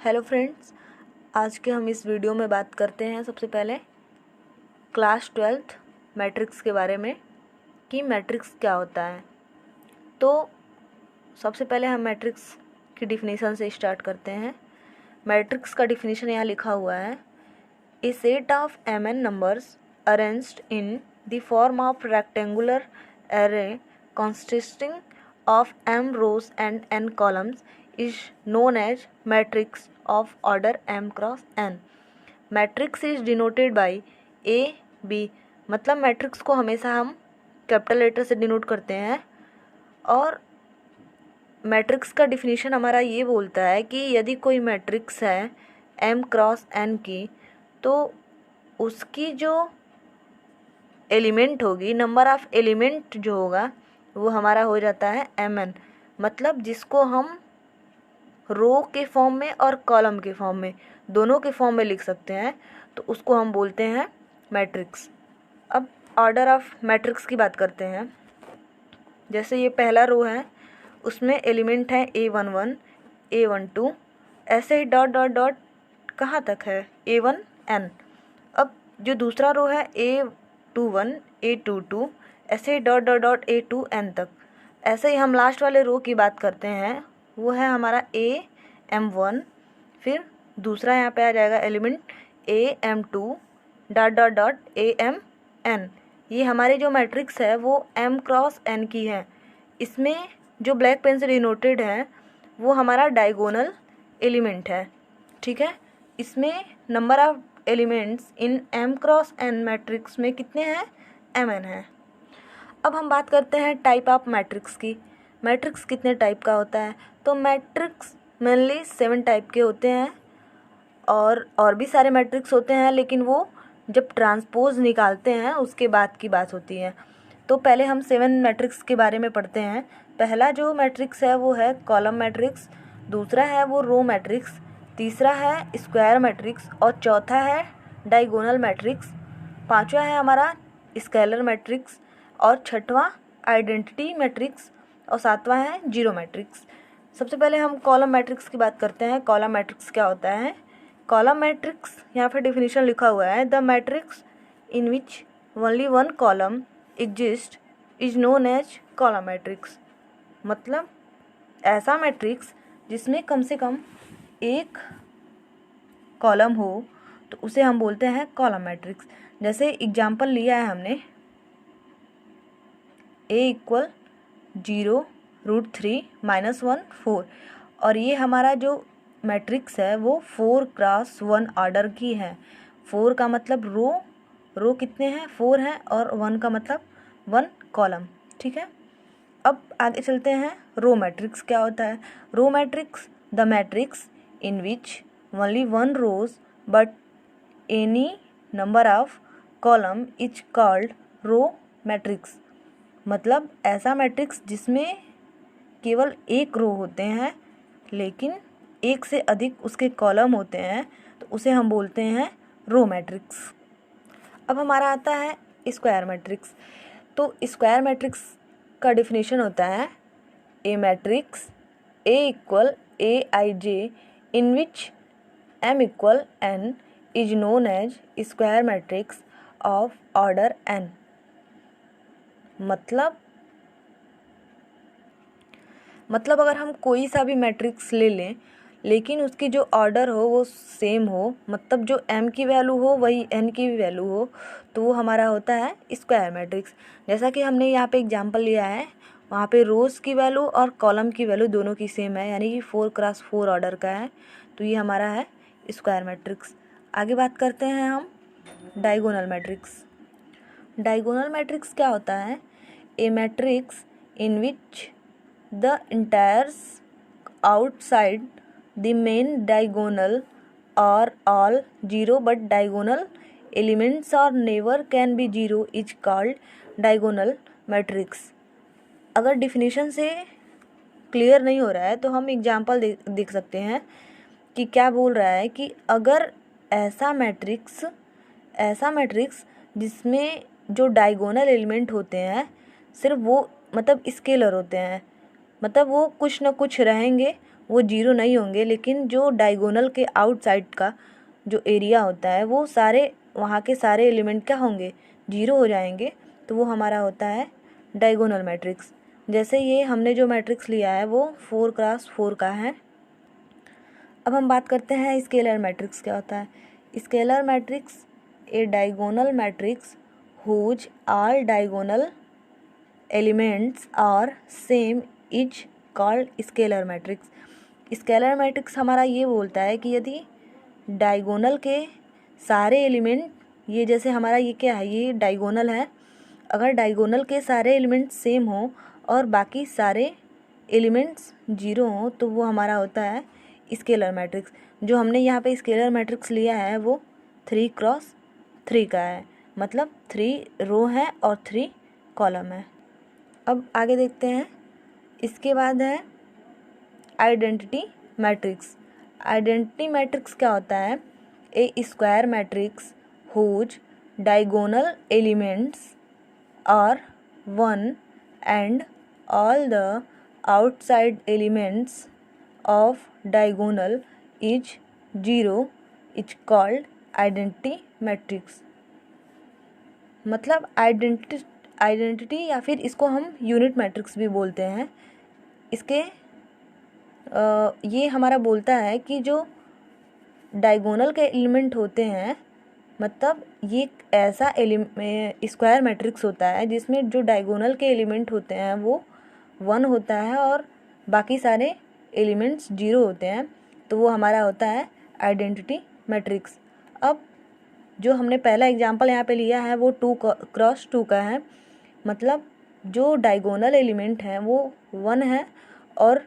Hello friends, आज के हम इस वीडियो में बात करते हैं सबसे पहले क्लास 12th मैट्रिक्स के बारे में कि मैट्रिक्स क्या होता है। तो सबसे पहले हम मैट्रिक्स की डिफिनीशन से स्टार्ट करते हैं। मैट्रिक्स का डिफिनीशन यहाँ लिखा हुआ है, a set of mn numbers arranged in the form of rectangular array consisting of m rows and n columns is known as matrix of order m cross n. Matrix is denoted by a b, मतलब matrix को हमेशा हम capital letter से denote करते हैं। और matrix का definition हमारा ये बोलता है कि यदि कोई मैट्रिक्स है m क्रॉस n की, तो उसकी जो एलिमेंट होगी, नंबर ऑफ़ एलिमेंट जो होगा वो हमारा हो जाता है mn, मतलब जिसको हम रो के फॉर्म में और कॉलम के फॉर्म में, दोनों के फॉर्म में लिख सकते हैं, तो उसको हम बोलते हैं मैट्रिक्स। अब ऑर्डर ऑफ मैट्रिक्स की बात करते हैं। जैसे ये पहला रो है, उसमें एलिमेंट है A11, A12, ऐसे ही डॉट डॉट डॉट कहाँ तक है A1n। अब जो दूसरा रो है A21, A22, ऐसे ही डॉट डॉट डॉट A2n तक। ऐसे ही हम लास्ट वाले रो की बात करते हैं, वो है हमारा AM1, फिर दूसरा यहाँ पे आ जाएगा element AM2 dot dot dot AMn। ये हमारी जो मैट्रिक्स है वो m क्रॉस n की है। इसमें जो ब्लैक पेन से डिनोटेड है वो हमारा डायगोनल एलिमेंट है, ठीक है। इसमें number of elements in m cross n matrix में कितने हैं, mn है। अब हम बात करते हैं टाइप ऑफ मैट्रिक्स की। मैट्रिक्स कितने टाइप का होता है? तो मैट्रिक्स मेनली 7 टाइप के होते हैं, और भी सारे मैट्रिक्स होते हैं, लेकिन वो जब ट्रांसपोज निकालते हैं उसके बाद की बात होती है। तो पहले हम 7 मैट्रिक्स के बारे में पढ़ते हैं। पहला जो मैट्रिक्स है वो है कॉलम मैट्रिक्स, दूसरा है वो रो मैट्रिक्स, तीसरा है स्क्वायर मैट्रिक्स, और चौथा है डायगोनल मैट्रिक्स, पांचवा है हमारा स्केलर मैट्रिक्स, और छठवां आइडेंटिटी मैट्रिक्स, और सातवां है जीरो मैट्रिक्स। सबसे पहले हम कॉलम मैट्रिक्स की बात करते हैं। कॉलम मैट्रिक्स क्या होता है? कॉलम मैट्रिक्स, यहाँ पे डिफिनीशन लिखा हुआ है, the matrix in which only one column exist is known as column matrix. मतलब ऐसा मैट्रिक्स जिसमें कम से कम एक कॉलम हो, तो उसे हम बोलते हैं कॉलम मैट्रिक्स। जैसे एग्जाम्पल लिया है हमने, A = 0, √3 - 1 4, और ये हमारा जो मैट्रिक्स है वो 4 क्रॉस 1 ऑर्डर की है। 4 का मतलब रो कितने हैं, 4 हैं, और 1 का मतलब 1 कॉलम, ठीक है। अब आगे चलते हैं, रो मैट्रिक्स क्या होता है? Row matrix, the matrix in which only one rows but any number of column is called row matrix. मतलब ऐसा मैट्रिक्स जिसमें केवल एक रो होते हैं लेकिन एक से अधिक उसके कॉलम होते हैं, तो उसे हम बोलते हैं रो मैट्रिक्स। अब हमारा आता है स्क्वायर मैट्रिक्स। तो स्क्वायर मैट्रिक्स का डिफिनीशन होता है, a matrix A = Aij in which m = n is known as square matrix of order n। मतलब अगर हम कोई सा भी मैट्रिक्स ले लें लेकिन उसकी जो ऑर्डर हो वो सेम हो, मतलब जो m की वैल्यू हो वही n की भी वैल्यू हो, तो वो हमारा होता है स्क्वायर मैट्रिक्स। जैसा कि हमने यहाँ पे एग्जांपल लिया है, वहाँ पे रोज़ की वैल्यू और कॉलम की वैल्यू दोनों की सेम है, यानी कि 4 क्रॉस 4 ऑर्डर का है, तो ये हमारा है स्क्वायर मैट्रिक्स। आगे बात करते हैं हम डायगोनल मैट्रिक्स। डायगोनल मैट्रिक्स क्या होता है? A matrix in which the entries outside the main diagonal are all zero but diagonal elements और never can be zero is called diagonal matrix. अगर डिफिनीशन से क्लियर नहीं हो रहा है तो हम एग्जांपल देख सकते हैं कि क्या बोल रहा है, कि अगर ऐसा मैट्रिक्स जिसमें जो डायगोनल एलिमेंट होते हैं सिर्फ वो मतलब स्केलर होते हैं, मतलब वो कुछ ना कुछ रहेंगे, वो जीरो नहीं होंगे, लेकिन जो डायगोनल के आउटसाइड का जो एरिया होता है वो सारे वहाँ के सारे एलिमेंट क्या होंगे, जीरो हो जाएंगे। तो वो हमारा होता है डायगोनल मैट्रिक्स। जैसे ये हमने जो मैट्रिक्स लिया है वो 4x4 का है। अब हम बात करते हैं स्केलर मैट्रिक्स क्या होता है। Scalar matrix a diagonal matrix whose all diagonal elements are same is called scalar matrix. Scalar matrix हमारा ये बोलता है कि यदि डायगोनल के सारे एलिमेंट, ये जैसे हमारा ये क्या है, ये डायगोनल है, अगर डायगोनल के सारे एलिमेंट्स सेम हों और बाकी सारे एलिमेंट्स जीरो हों तो वो हमारा होता है स्केलर मैट्रिक्स। जो हमने यहाँ पे स्केलर मैट्रिक्स लिया है वो 3x3 का है, मतलब 3 रो है और 3 कॉलम है। अब आगे देखते हैं। इसके बाद है आइडेंटिटी मैट्रिक्स। आइडेंटिटी मैट्रिक्स क्या होता है, a square matrix whose diagonal elements are 1 and all the outside elements of diagonal is 0 is called identity matrix। मतलब आइडेंटिटी या फिर इसको हम यूनिट मैट्रिक्स भी बोलते हैं। इसके ये हमारा बोलता है कि जो डायगोनल के एलिमेंट होते हैं, मतलब ये ऐसा स्क्वायर मैट्रिक्स होता है जिसमें जो डायगोनल के एलिमेंट होते हैं वो 1 होता है और बाकी सारे एलिमेंट्स 0 होते हैं। तो वो हमारा होता है आइडेंटिटी मैट्रिक्स। अब जो हमने पहला एग्जांपल यहाँ पे लिया है वो 2x2 का है, मतलब जो डायगोनल एलिमेंट हैं वो 1 है और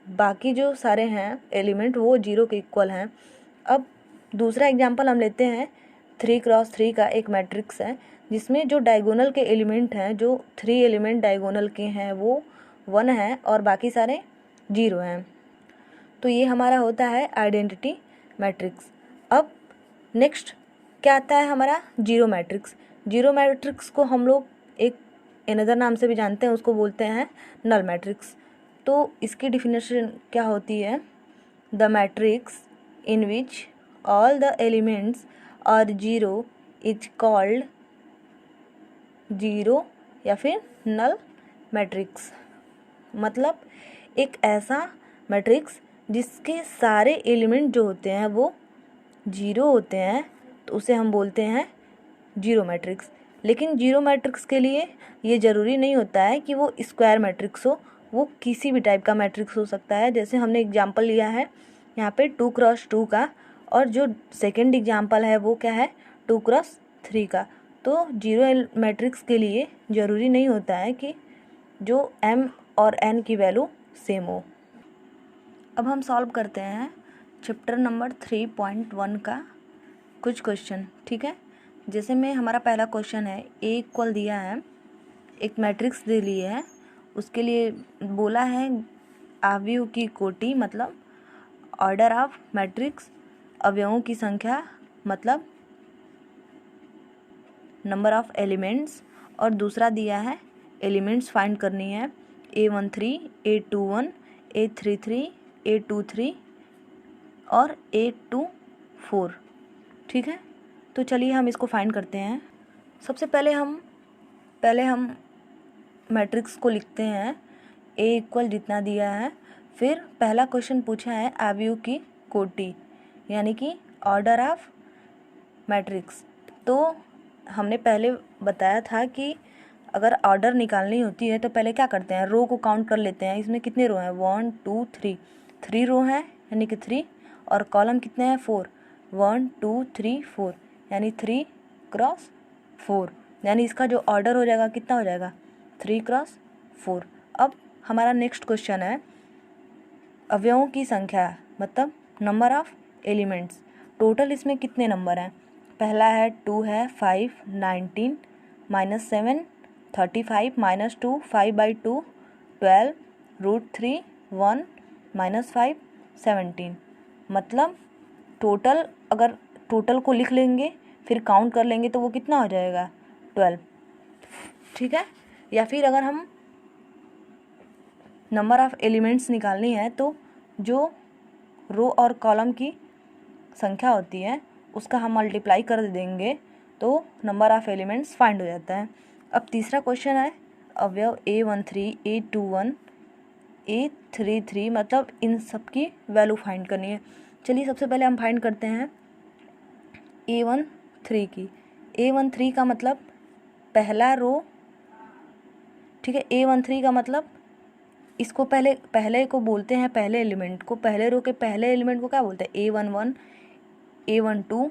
बाकी जो सारे हैं एलिमेंट वो 0 के इक्वल हैं। अब दूसरा एग्जांपल हम लेते हैं 3x3 का एक मैट्रिक्स है जिसमें जो डायगोनल के एलिमेंट हैं, जो 3 एलिमेंट डायगोनल के हैं वो 1 है और बाकी सारे 0 हैं। तो ये हमारा होता है आइडेंटिटी मैट्रिक्स। अब नेक्स्ट क्या आता है हमारा जीरो मैट्रिक्स। जीरो मैट्रिक्स को हम लोग एक अनदर नाम से भी जानते हैं, उसको बोलते हैं नल मैट्रिक्स। तो इसकी डिफिनेशन क्या होती है, the matrix in which all the elements are zero is called zero या फिर नल मैट्रिक्स। मतलब एक ऐसा मैट्रिक्स जिसके सारे एलिमेंट जो होते हैं वो जीरो होते हैं तो उसे हम बोलते हैं जीरो मैट्रिक्स। लेकिन जीरो मैट्रिक्स के लिए ये ज़रूरी नहीं होता है कि वो स्क्वायर मैट्रिक्स हो, वो किसी भी टाइप का मैट्रिक्स हो सकता है। जैसे हमने एग्जांपल लिया है यहाँ पे 2x2 का, और जो सेकंड एग्जांपल है वो क्या है 2x3 का। तो जीरो मैट्रिक्स के लिए ज़रूरी नहीं होता है कि जो m और n की वैल्यू सेम हो। अब हम सॉल्व करते हैं चैप्टर नंबर 3.1 का कुछ क्वेश्चन, ठीक है। जैसे में हमारा पहला क्वेश्चन है, ए इक्वल दिया है, एक मैट्रिक्स दे लिए है, उसके लिए बोला है अवयव की कोटि, मतलब ऑर्डर ऑफ मैट्रिक्स, अवयवों की संख्या मतलब नंबर ऑफ एलिमेंट्स, और दूसरा दिया है एलिमेंट्स फाइंड करनी है A13, A21, A33, A23 और A24, ठीक है। तो चलिए हम इसको फाइंड करते हैं। सबसे पहले हम मैट्रिक्स को लिखते हैं A इक्वल जितना दिया है, फिर पहला क्वेश्चन पूछा है अवयव की कोटि यानी कि ऑर्डर ऑफ मैट्रिक्स। तो हमने पहले बताया था कि अगर ऑर्डर निकालनी होती है तो पहले क्या करते हैं, रो को काउंट कर लेते हैं। इसमें कितने रो हैं 1 2 3, 3 रो हैं यानी कि 3, और कॉलम कितने हैं 4, 1 2 3 4 यानी 3x4, यानी इसका जो ऑर्डर हो जाएगा कितना हो जाएगा 3x4। अब हमारा नेक्स्ट क्वेश्चन है अवयवों की संख्या मतलब नंबर ऑफ एलिमेंट्स। टोटल इसमें कितने नंबर हैं, पहला है 2 है, 5 19 -7 35 -2 5/2 12 √3 1 -5 17। मतलब टोटल, अगर टोटल को लिख लेंगे फिर काउंट कर लेंगे तो वो कितना हो जाएगा 12, ठीक है। या फिर अगर हम नंबर ऑफ़ एलिमेंट्स निकालनी है तो जो रो और कॉलम की संख्या होती है उसका हम मल्टीप्लाई कर देंगे तो नंबर ऑफ़ एलिमेंट्स फाइंड हो जाता है। अब तीसरा क्वेश्चन है अवयव A13, A21, A33 मतलब इन सब की वैल्यू फाइंड करनी है। चलिए सबसे पहले हम फाइंड करते हैं A13 की। A13 का मतलब पहला रो, ठीक है। A13 का मतलब इसको पहले को बोलते हैं, पहले एलिमेंट को, पहले रो के पहले एलिमेंट को क्या बोलते हैं? A11, A12,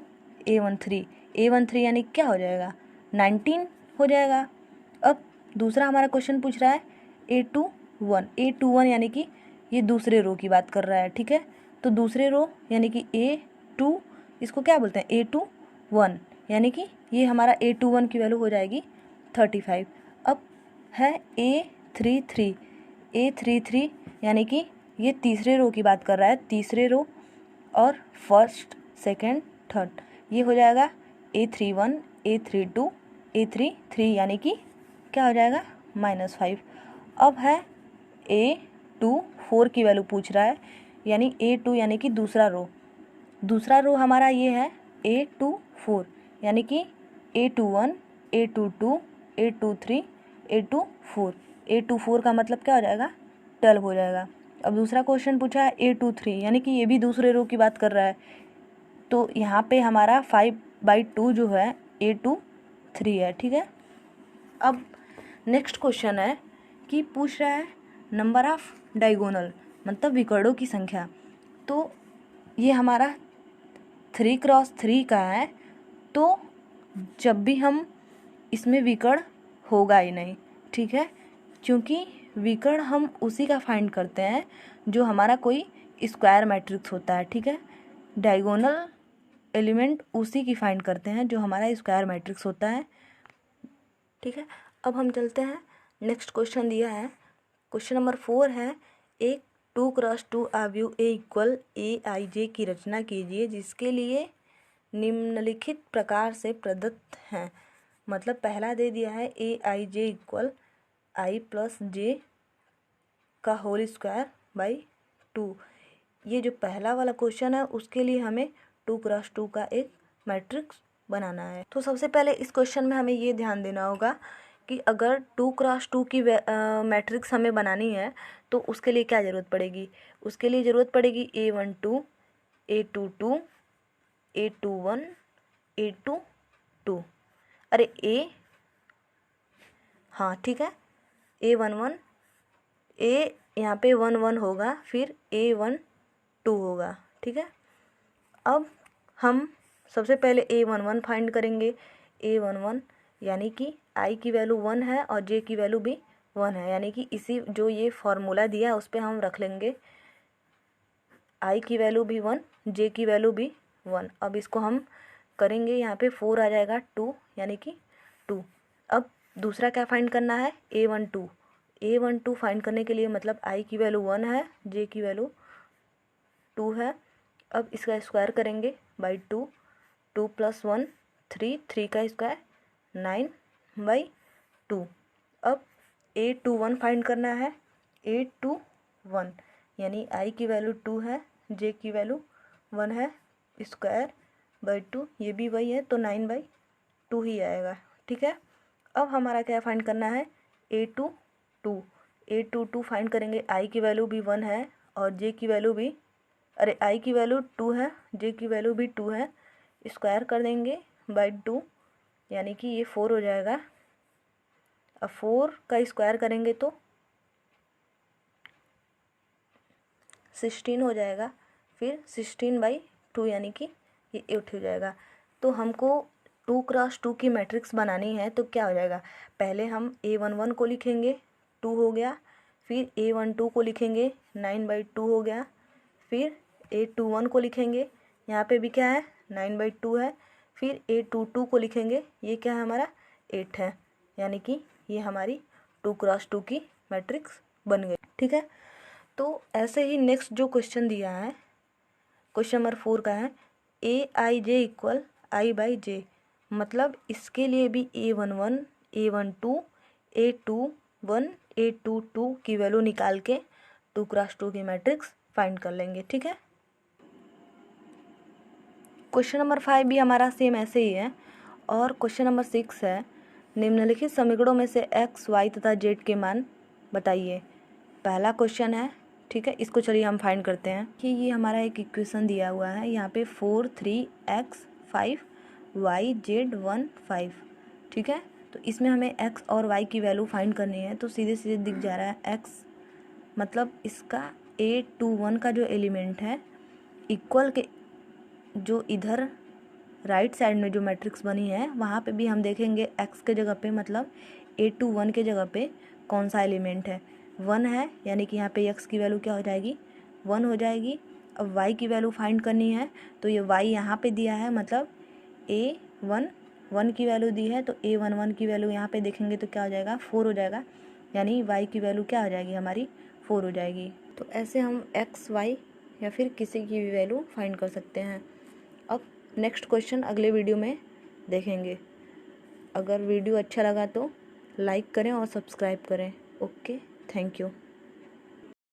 A13। A13 यानी क्या हो जाएगा? 19 हो जाएगा। अब दूसरा हमारा क्वेश्चन पूछ रहा है A21। A21 यानी कि ये दूसरे रो की बात कर रहा है, ठीक है। तो दूसरे रो यानी कि A2, इसको क्या बोलते हैं? A21 यानी कि ये हमारा A21 की वैल्यू हो जाएगी 35। अब है A33। A33 यानी कि ये तीसरे रो की बात कर रहा है, तीसरे रो और फर्स्ट, सेकंड, थर्ड, ये हो जाएगा A31, A32, A33 यानी कि क्या हो जाएगा? -5। अब है A24 की वैल्यू पूछ रहा है, यानी A2 यानी कि दूसरा रो हमारा ये है A24 यानी कि A21, A22, A23, A24। A24 का मतलब क्या हो जाएगा? 12 हो जाएगा। अब दूसरा क्वेश्चन पूछा है A23 यानी कि ये भी दूसरे रो की बात कर रहा है, तो यहाँ पे हमारा 5/2 जो है A23 है, ठीक है। अब नेक्स्ट क्वेश्चन है कि पूछ रहा है नंबर ऑफ डायगोनल मतलब विकर्णों की संख्या। तो ये हमारा 3×3 का है, तो जब भी हम इसमें विकर्ण होगा ही नहीं, ठीक है, क्योंकि विकर्ण हम उसी का फाइंड करते हैं जो हमारा कोई स्क्वायर मैट्रिक्स होता है, ठीक है। डायगोनल एलिमेंट उसी की फाइंड करते हैं जो हमारा स्क्वायर मैट्रिक्स होता है, ठीक है। अब हम चलते हैं, नेक्स्ट क्वेश्चन दिया है, क्वेश्चन नंबर 4 है, एक 2×2 आव्यूह A=AIJ की रचना कीजिए जिसके लिए निम्नलिखित प्रकार से प्रदत्त हैं। मतलब पहला दे दिया है AIJ = I + J का होल स्क्वायर बाई 2। ये जो पहला वाला क्वेश्चन है उसके लिए हमें 2×2 का एक मैट्रिक्स बनाना है। तो सबसे पहले इस क्वेश्चन में हमें ये ध्यान देना होगा कि अगर 2×2 की मैट्रिक्स हमें बनानी है तो उसके लिए क्या ज़रूरत पड़ेगी? उसके लिए ज़रूरत पड़ेगी A12, A22, A21, A22। अरे हाँ ठीक है, A11, यहाँ पे 1 होगा, फिर A12 होगा, ठीक है। अब हम सबसे पहले A11 फाइंड करेंगे। A11 यानी कि I की वैल्यू 1 है और J की वैल्यू भी 1 है, यानी कि इसी जो ये फॉर्मूला दिया है उस पर हम रख लेंगे I की वैल्यू भी 1, J की वैल्यू भी 1। अब इसको हम करेंगे, यहाँ पे 4 आ जाएगा, 2 यानी कि 2। अब दूसरा क्या फाइंड करना है? A12 फाइंड करने के लिए मतलब I की वैल्यू 1 है, J की वैल्यू 2 है। अब इसका स्क्वायर करेंगे बाई 2, 2 + 1 3, 3 का स्क्वायर 9/2। अब A21 फाइंड करना है। A21 यानी I की वैल्यू 2 है, J की वैल्यू 1 है, स्क्वायर बाई 2, ये भी वही है तो 9/2 ही आएगा, ठीक है। अब हमारा क्या फाइंड करना है? A22 फाइंड करेंगे। I की वैल्यू भी 1 है और J की वैल्यू भी, अरे I की वैल्यू 2 है, J की वैल्यू भी 2 है, स्क्वायर कर देंगे बाई 2 यानी कि ये 4 हो जाएगा। अब 4 का स्क्वायर करेंगे तो 16 हो जाएगा, फिर 16/2 यानी कि ये 8 हो जाएगा। तो हमको 2×2 की मैट्रिक्स बनानी है तो क्या हो जाएगा? पहले हम A11 को लिखेंगे, 2 हो गया, फिर A12 को लिखेंगे, 9/2 हो गया, फिर A21 को लिखेंगे, यहाँ पे भी क्या है? 9/2 है, फिर A22 को लिखेंगे, ये क्या है हमारा? 8 है, यानी कि ये हमारी 2×2 की मैट्रिक्स बन गई, ठीक है। तो ऐसे ही नेक्स्ट जो क्वेश्चन दिया है, क्वेश्चन नंबर 4 का है AIJ = I/J। मतलब इसके लिए भी A11, A12, A21, A22 की वैल्यू निकाल के 2×2 की मैट्रिक्स फाइंड कर लेंगे। ठीक है, क्वेश्चन नंबर 5 भी हमारा सेम ऐसे ही है। और क्वेश्चन नंबर 6 है, निम्नलिखित समीकरणों में से x, y तथा z के मान बताइए। पहला क्वेश्चन है, ठीक है, इसको चलिए हम फाइंड करते हैं कि ये हमारा एक इक्वेशन दिया हुआ है यहाँ पे 4 3x 5 y z 1 5। ठीक है, तो इसमें हमें x और y की वैल्यू फाइंड करनी है। तो सीधे सीधे दिख जा रहा है x मतलब इसका A21 का जो एलिमेंट है इक्वल के जो इधर राइट साइड में जो मैट्रिक्स बनी है वहाँ पे भी हम देखेंगे x के जगह पे मतलब A21 के जगह पे कौन सा एलिमेंट है, 1 है, यानी कि यहाँ पे x की वैल्यू क्या हो जाएगी, 1 हो जाएगी। अब y की वैल्यू फाइंड करनी है तो ये y यहाँ पे दिया है मतलब A1 1 की वैल्यू दी है, तो A11 की वैल्यू यहाँ पे देखेंगे तो क्या हो जाएगा, 4 हो जाएगा, यानी y की वैल्यू क्या हो जाएगी हमारी, 4 हो जाएगी। तो ऐसे हम x y या फिर किसी की भी वैल्यू फाइंड कर सकते हैं। अब नेक्स्ट क्वेश्चन अगले वीडियो में देखेंगे। अगर वीडियो अच्छा लगा तो लाइक करें और सब्सक्राइब करें। Okay, thank you.